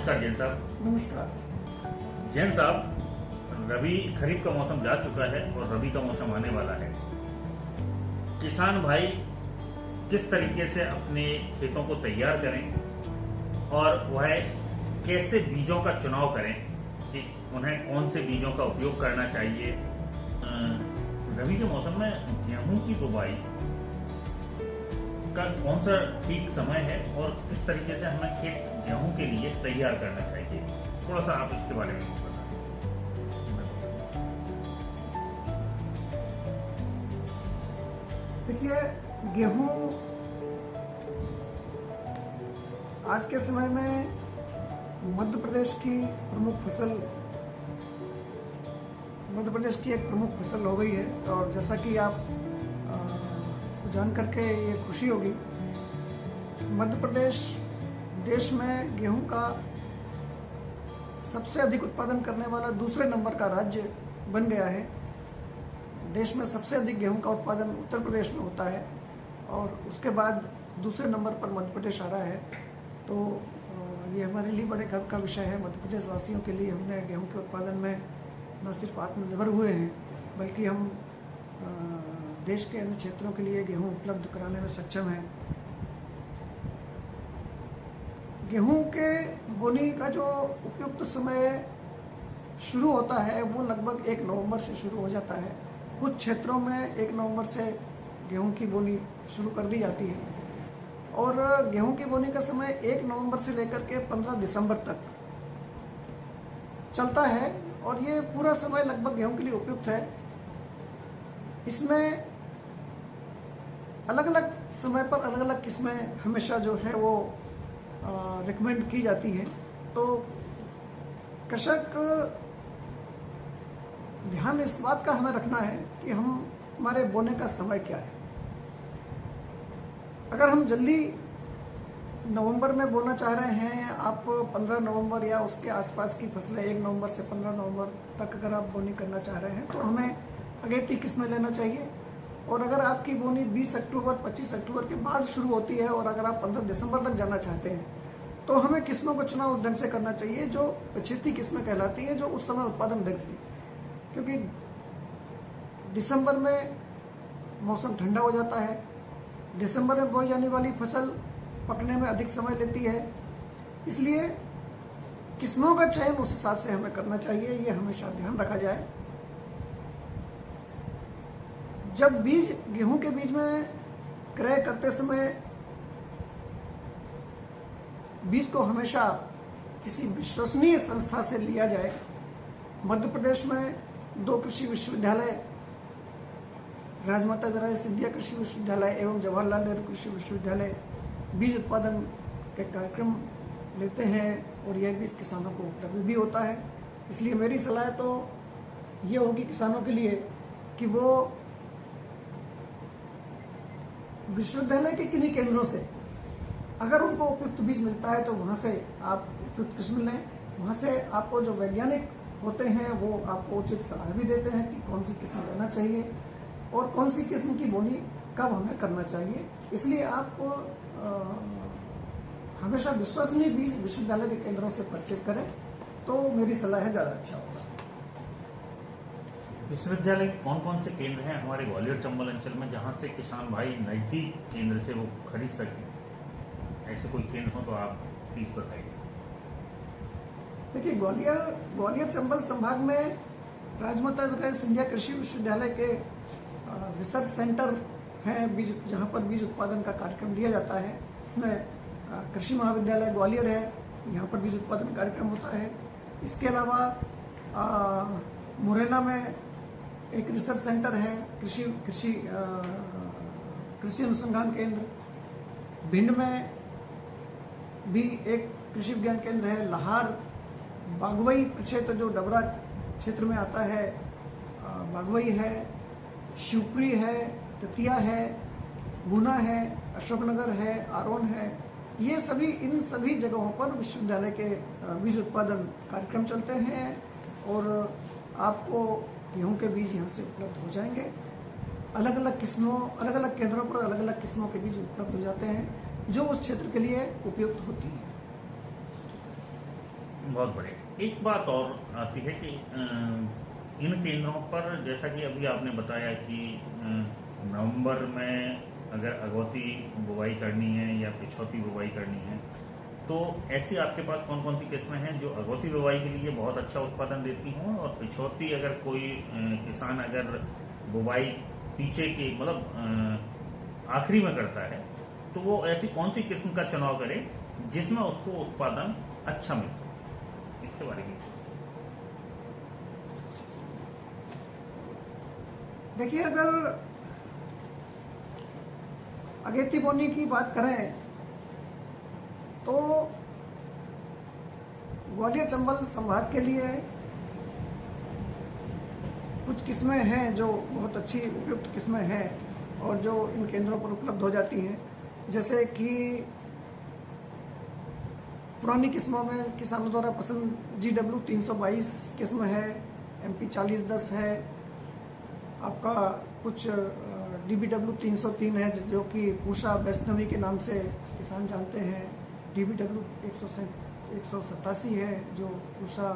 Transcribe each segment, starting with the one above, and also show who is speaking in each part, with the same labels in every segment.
Speaker 1: नमस्कार जैन साहब।
Speaker 2: नमस्कार।
Speaker 1: जैन साहब, रबी खरीफ का मौसम जा चुका है और रबी का मौसम आने वाला है। किसान भाई किस तरीके से अपने खेतों को तैयार करें और वह कैसे बीजों का चुनाव करें कि उन्हें कौन से बीजों का उपयोग करना चाहिए। रबी के मौसम में गेहूं की बुवाई का कौन सा ठीक समय है और किस तरीके से हमें खेत गेहूं के लिए तैयार करना चाहिए, थोड़ा सा आप इसके बारे में कुछ बताएं।
Speaker 2: देखिए, गेहूं आज के समय में मध्य प्रदेश की एक प्रमुख फसल हो गई है। और जैसा कि आप जान करके ये खुशी होगी, मध्य प्रदेश देश में गेहूं का सबसे अधिक उत्पादन करने वाला दूसरे नंबर का राज्य बन गया है। देश में सबसे अधिक गेहूं का उत्पादन उत्तर प्रदेश में होता है और उसके बाद दूसरे नंबर पर मध्य प्रदेश आ रहा है। तो ये हमारे लिए बड़े गर्व का विषय है। मध्य प्रदेश वासियों के लिए हमने गेहूं के उत्पादन में न सिर्फ आत्मनिर्भर हुए हैं, बल्कि हम देश के अन्य क्षेत्रों के लिए गेहूं उपलब्ध कराने में सक्षम हैं। गेहूं के बोनी का जो उपयुक्त समय शुरू होता है वो लगभग 1 नवंबर से शुरू हो जाता है। कुछ क्षेत्रों में 1 नवंबर से गेहूं की बोनी शुरू कर दी जाती है और गेहूं की बोनी का समय 1 नवंबर से लेकर के 15 दिसंबर तक चलता है और ये पूरा समय लगभग गेहूं के लिए उपयुक्त है। इसमें अलग अलग समय पर अलग अलग किस्में हमेशा जो है वो रिकमेंड की जाती हैं। तो कृषक ध्यान इस बात का हमें रखना है कि हमारे बोने का समय क्या है। अगर हम जल्दी नवंबर में बोना चाह रहे हैं, आप 15 नवंबर या उसके आसपास की फसलें 1 नवंबर से 15 नवंबर तक अगर आप बोनी करना चाह रहे हैं तो हमें अगेती किस्में लेना चाहिए। और अगर आपकी बोनी 20 अक्टूबर 25 अक्टूबर के बाद शुरू होती है और अगर आप 15 दिसंबर तक जाना चाहते हैं तो हमें किस्मों का चुनाव उस ढंग से करना चाहिए जो पछेती किस्में कहलाती हैं, जो उस समय उत्पादन देती है। क्योंकि दिसंबर में मौसम ठंडा हो जाता है। दिसंबर में बोई जाने वाली फसल पकने में अधिक समय लेती है, इसलिए किस्मों का चयन उस हिसाब से हमें करना चाहिए। ये हमेशा ध्यान रखा जाए। जब बीज गेहूं के बीज में क्रय करते समय बीज को हमेशा किसी विश्वसनीय संस्था से लिया जाए। मध्य प्रदेश में 2 कृषि विश्वविद्यालय, राजमाता विराज सिंधिया कृषि विश्वविद्यालय एवं जवाहरलाल नेहरू कृषि विश्वविद्यालय बीज उत्पादन के कार्यक्रम लेते हैं और यह बीज किसानों को उपलब्ध भी होता है। इसलिए मेरी सलाह तो ये होगी किसानों के लिए कि वो विश्वविद्यालय के किन्हीं केंद्रों से अगर उनको उपयुक्त बीज मिलता है तो वहाँ से आप उपयुक्त किस्म लें। वहाँ से आपको जो वैज्ञानिक होते हैं वो आपको उचित सलाह भी देते हैं कि कौन सी किस्म लेना चाहिए और कौन सी किस्म की बोनी कब हमें करना चाहिए। इसलिए आप हमेशा विश्वसनीय बीज विश्वविद्यालय के केंद्रों से परचेज करें तो मेरी सलाह है ज़्यादा अच्छा होगा।
Speaker 1: विश्वविद्यालय के कौन कौन से केंद्र हैं हमारे ग्वालियर चंबल अंचल में जहां से किसान भाई नजदीक केंद्र से वो खरीद सकें? ऐसे कोई केंद्र हो तो आप प्लीज बताइए।
Speaker 2: देखिए, ग्वालियर चंबल संभाग में राजमाता विराज सिंधिया कृषि विश्वविद्यालय के रिसर्च सेंटर हैं, बीज जहाँ पर बीज उत्पादन का कार्यक्रम लिया जाता है। इसमें कृषि महाविद्यालय ग्वालियर है, यहाँ पर बीज उत्पादन कार्यक्रम होता है। इसके अलावा मुरैना में एक रिसर्च सेंटर है, कृषि अनुसंधान केंद्र। भिंड में भी एक कृषि विज्ञान केंद्र है। लाहार बागवई क्षेत्र जो डबरा क्षेत्र में आता है, बागवई है, शिवपुरी है, दतिया है, गुना है, अशोकनगर है, आरोन है। इन सभी जगहों पर विश्वविद्यालय के बीज उत्पादन कार्यक्रम चलते हैं और आपको गेहूं के बीज यहाँ से उपलब्ध हो जाएंगे। अलग अलग केंद्रों पर अलग अलग किस्मों के बीज उपलब्ध हो जाते हैं जो उस क्षेत्र के लिए उपयुक्त होती हैं।
Speaker 1: बहुत बढ़िया। एक बात और आती है कि इन केंद्रों पर जैसा कि अभी आपने बताया कि नवंबर में अगर अगौती बुवाई करनी है या पिछौती बुवाई करनी है, तो ऐसी आपके पास कौन कौन सी किस्में हैं जो अगौती बुवाई के लिए बहुत अच्छा उत्पादन देती हों, और पिछौती अगर कोई किसान अगर बुवाई पीछे के मतलब आखिरी में करता है, तो वो ऐसी कौन सी किस्म का चुनाव करे जिसमें उसको उत्पादन अच्छा मिल सके, इसके बारे में?
Speaker 2: देखिए, अगर अगेती बोनी की बात करें तो ग्वालियर चंबल संभाग के लिए कुछ किस्में हैं जो बहुत अच्छी उपयुक्त किस्में हैं और जो इन केंद्रों पर उपलब्ध हो जाती हैं। जैसे कि पुरानी किस्मों में किसानों द्वारा पसंद GW 322 किस्म है, MP 4010 है, आपका कुछ DBW 303 है जो कि पूषा वैष्णवी के नाम से किसान जानते हैं, DBW 187 है जो पूषा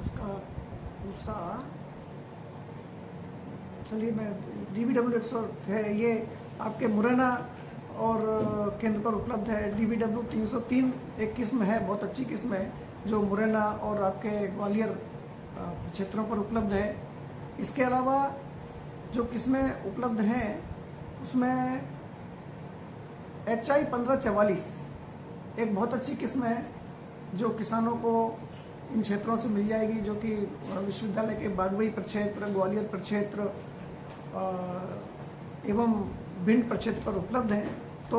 Speaker 2: उसका पूषा चलिए मैं DBW 100 है, ये आपके मुरैना और केंद्र पर उपलब्ध है। DBW 303 एक किस्म है, बहुत अच्छी किस्म है जो मुरैना और आपके ग्वालियर क्षेत्रों पर उपलब्ध है। इसके अलावा जो किस्में उपलब्ध हैं उसमें HI 1544 एक बहुत अच्छी किस्म है जो किसानों को इन क्षेत्रों से मिल जाएगी, जो कि विश्वविद्यालय के बागवई प्रक्षेत्र, ग्वालियर प्रक्षेत्र एवं भिंड प्रक्षेत्र पर उपलब्ध है। तो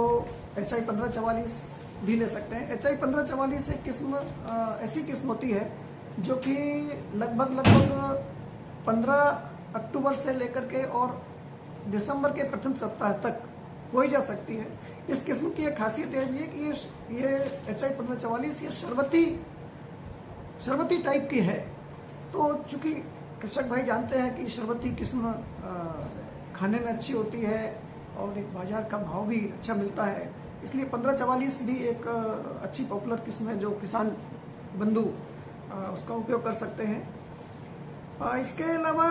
Speaker 2: HI 1544 भी ले सकते हैं। HI 1544 एक किस्म ऐसी किस्म होती है जो कि लगभग 15 अक्टूबर से लेकर के और दिसंबर के प्रथम सप्ताह तक बोई जा सकती है। इस किस्म की एक खासियत है कि ये HI 1544 ये शरबती टाइप की है। तो चूंकि कृषक भाई जानते हैं कि शरबती किस्म खाने में अच्छी होती है और एक बाजार का भाव भी अच्छा मिलता है, इसलिए 1544 भी एक अच्छी पॉपुलर किस्म है जो किसान बंधु उसका उपयोग कर सकते हैं। इसके अलावा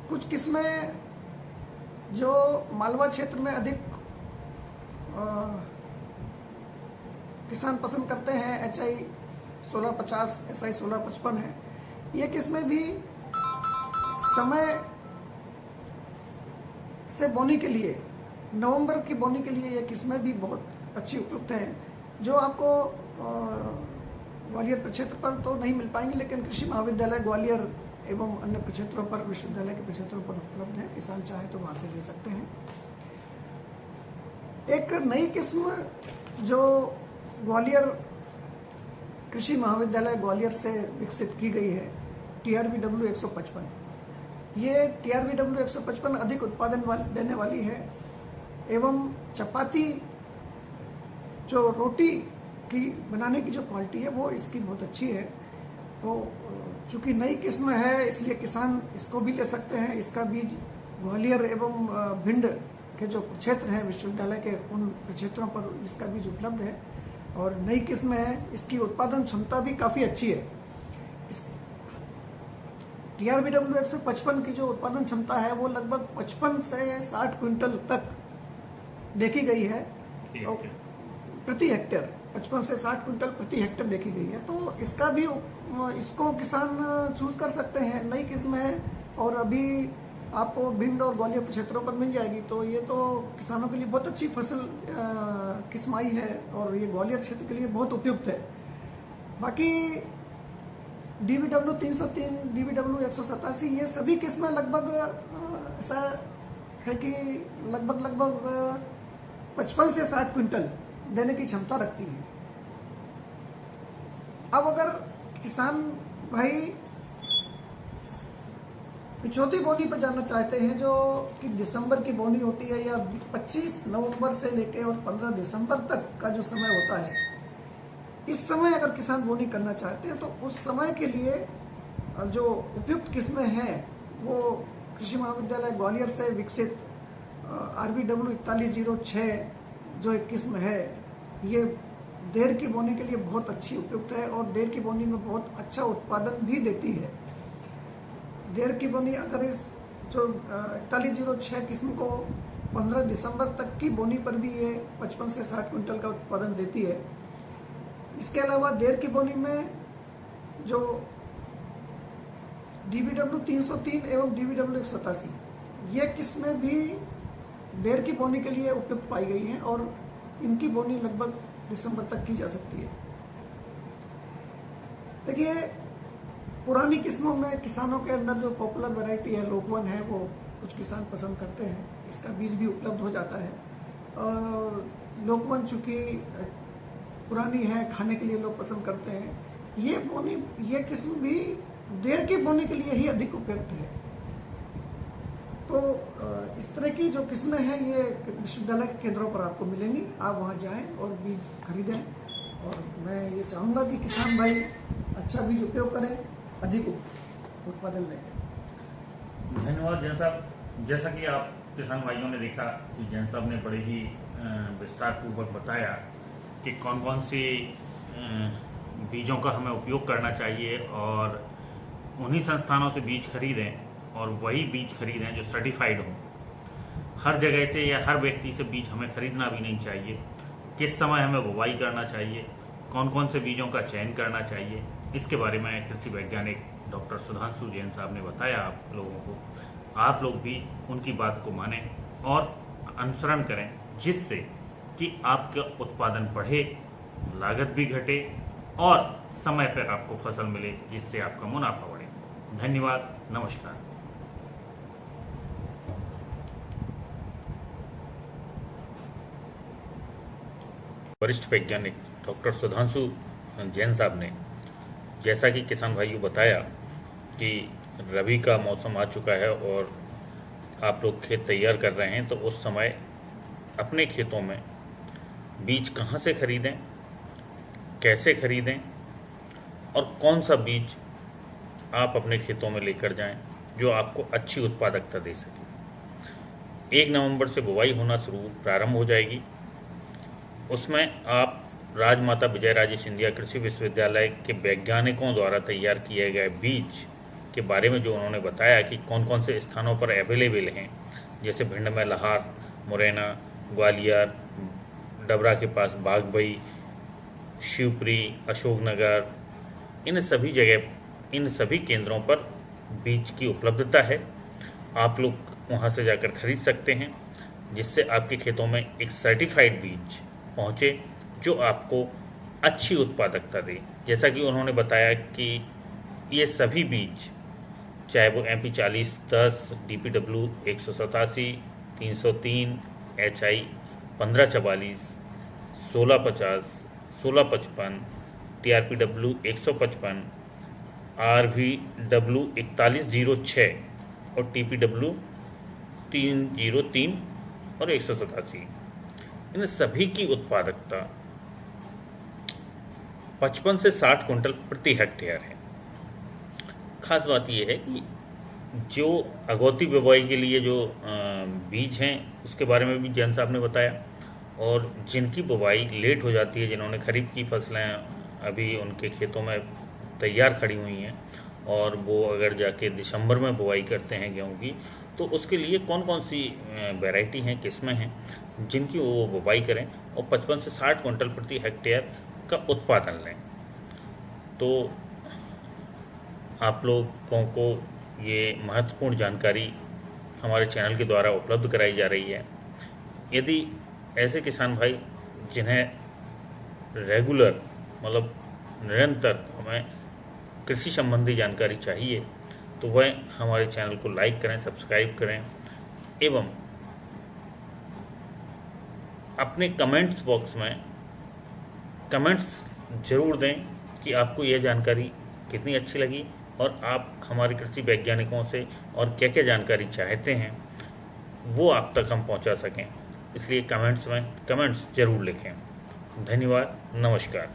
Speaker 2: कुछ किस्में जो मालवा क्षेत्र में अधिक किसान पसंद करते हैं, HI 1650, SI 1655 है। ये किस्में भी समय से बोनी के लिए, नवंबर की बोनी के लिए ये किस्में भी बहुत अच्छी उपयुक्त हैं, जो आपको ग्वालियर प्रक्षेत्र पर तो नहीं मिल पाएंगी, लेकिन कृषि महाविद्यालय ग्वालियर एवं अन्य प्रक्षेत्रों पर, विश्वविद्यालय के प्रक्षेत्रों पर उपलब्ध है। किसान चाहे तो वहां से ले सकते हैं। एक नई किस्म जो ग्वालियर कृषि महाविद्यालय ग्वालियर से विकसित की गई है, TRBW 155। ये TRBW 155 अधिक उत्पादन देने वाली है एवं चपाती जो रोटी की बनाने की जो क्वालिटी है वो इसकी बहुत अच्छी है। तो चूंकि नई किस्म है इसलिए किसान इसको भी ले सकते हैं। इसका बीज ग्वालियर एवं भिंड के जो क्षेत्र हैं विश्वविद्यालय के, उन क्षेत्रों पर इसका बीज उपलब्ध है और नई किस्म है। इसकी उत्पादन क्षमता भी काफ़ी अच्छी है। TRBW 155 की जो उत्पादन क्षमता है वो लगभग 55 से 60 क्विंटल तक देखी गई है प्रति हेक्टेयर। 55 से 60 क्विंटल प्रति हेक्टेयर देखी गई है। तो इसका भी इसको किसान चूज कर सकते हैं। नई किस्म है और अभी आपको भिंड और ग्वालियर क्षेत्रों पर मिल जाएगी। तो ये तो किसानों के लिए बहुत अच्छी फसल किस्म आई है और ये ग्वालियर क्षेत्र के लिए बहुत उपयुक्त है। बाकी DBW 303, DBW 187 ये सभी किस्में लगभग ऐसा है कि लगभग 55 से 60 क्विंटल देने की क्षमता रखती है। अब अगर किसान भाई पिछौती बोनी पर जाना चाहते हैं जो कि दिसंबर की बोनी होती है या 25 नवंबर से लेकर और 15 दिसंबर तक का जो समय होता है, इस समय अगर किसान बोनी करना चाहते हैं तो उस समय के लिए जो उपयुक्त किस्में हैं वो कृषि महाविद्यालय ग्वालियर से विकसित RBW 4106 जो एक किस्म है ये देर की बोनी के लिए बहुत अच्छी उपयुक्त है और देर की बोनी में बहुत अच्छा उत्पादन भी देती है। देर की बोनी अगर इस जो 4106 किस्म को 15 दिसंबर तक की बोनी पर भी ये 55 से 60 क्विंटल का उत्पादन देती है। इसके अलावा देर की बोनी में जो DBW 303 एवं DBW 187 ये किस्में भी देर की बोनी के लिए उपयुक्त पाई गई हैं और इनकी बोनी लगभग दिसंबर तक की जा सकती है। देखिए, पुरानी किस्मों में किसानों के अंदर जो पॉपुलर वैरायटी है लोकवन है, वो कुछ किसान पसंद करते हैं, इसका बीज भी उपलब्ध हो जाता है। और लोकवन चूंकि पुरानी है, खाने के लिए लोग पसंद करते हैं, ये किस्म भी देर की बोनी के लिए ही अधिक उपयुक्त है। तो इस तरह की जो किस्में हैं ये विश्वविद्यालय के केंद्रों पर आपको मिलेंगी, आप वहां जाएं और बीज खरीदें। और मैं ये चाहूंगा कि किसान भाई अच्छा बीज उपयोग करें, अधिक उत्पादन लें।
Speaker 1: धन्यवाद जैन साहब। जैसा कि आप किसान भाइयों ने देखा कि जैन साहब ने बड़े ही विस्तार पूर्वक बताया कि कौन कौन सी बीजों का हमें उपयोग करना चाहिए और उन्हीं संस्थानों से बीज खरीदें और वही बीज खरीदें जो सर्टिफाइड हो। हर जगह से या हर व्यक्ति से बीज हमें खरीदना भी नहीं चाहिए। किस समय हमें बुवाई करना चाहिए, कौन कौन से बीजों का चयन करना चाहिए, इसके बारे में कृषि वैज्ञानिक डॉक्टर सुधांशु जैन साहब ने बताया आप लोगों को। आप लोग भी उनकी बात को मानें और अनुसरण करें, जिससे कि आपका उत्पादन बढ़े, लागत भी घटे और समय पर आपको फसल मिले, जिससे आपका मुनाफा बढ़े। धन्यवाद, नमस्कार। वरिष्ठ वैज्ञानिक डॉक्टर सुधांशु जैन साहब ने जैसा कि किसान भाइयों बताया कि रबी का मौसम आ चुका है और आप लोग खेत तैयार कर रहे हैं, तो उस समय अपने खेतों में बीज कहाँ से खरीदें, कैसे खरीदें और कौन सा बीज आप अपने खेतों में लेकर जाएं जो आपको अच्छी उत्पादकता दे सके। 1 नवंबर से बुवाई होना प्रारंभ हो जाएगी। उसमें आप राजमाता विजयराजे सिंधिया कृषि विश्वविद्यालय के वैज्ञानिकों द्वारा तैयार किए गए बीज के बारे में जो उन्होंने बताया कि कौन कौन से स्थानों पर अवेलेबल हैं, जैसे भिंड में लाहार, मुरैना, ग्वालियर, डबरा के पास बागबई, शिवपुरी, अशोकनगर, इन सभी जगह, इन सभी केंद्रों पर बीज की उपलब्धता है। आप लोग वहां से जाकर खरीद सकते हैं, जिससे आपके खेतों में एक सर्टिफाइड बीज पहुंचे जो आपको अच्छी उत्पादकता दे। जैसा कि उन्होंने बताया कि ये सभी बीज, चाहे वो MP 4010, DPW 187, 303, HI 1544, 1650, 1655, TRPW 155, RVW 4106 और TPW 303 और 187, इन सभी की उत्पादकता 55 से 60 क्विंटल प्रति हेक्टेयर है। खास बात यह है कि जो अगौती बुवाई के लिए जो बीज हैं उसके बारे में भी जैन साहब ने बताया, और जिनकी बुवाई लेट हो जाती है, जिन्होंने खरीफ की फसलें अभी उनके खेतों में तैयार खड़ी हुई हैं और वो अगर जाके दिसंबर में बुवाई करते हैं गेहूं की, तो उसके लिए कौन कौन सी वैरायटी हैं, किस्में हैं जिनकी वो बुवाई करें और 55 से 60 क्विंटल प्रति हेक्टेयर का उत्पादन लें। तो आप लोगों को ये महत्वपूर्ण जानकारी हमारे चैनल के द्वारा उपलब्ध कराई जा रही है। यदि ऐसे किसान भाई जिन्हें रेगुलर मतलब निरंतर हमें कृषि संबंधी जानकारी चाहिए, तो वह हमारे चैनल को लाइक करें, सब्सक्राइब करें एवं अपने कमेंट्स बॉक्स में कमेंट्स जरूर दें कि आपको यह जानकारी कितनी अच्छी लगी और आप हमारे कृषि वैज्ञानिकों से और क्या क्या जानकारी चाहते हैं वो आप तक हम पहुंचा सकें। इसलिए कमेंट्स में कमेंट्स जरूर लिखें। धन्यवाद, नमस्कार।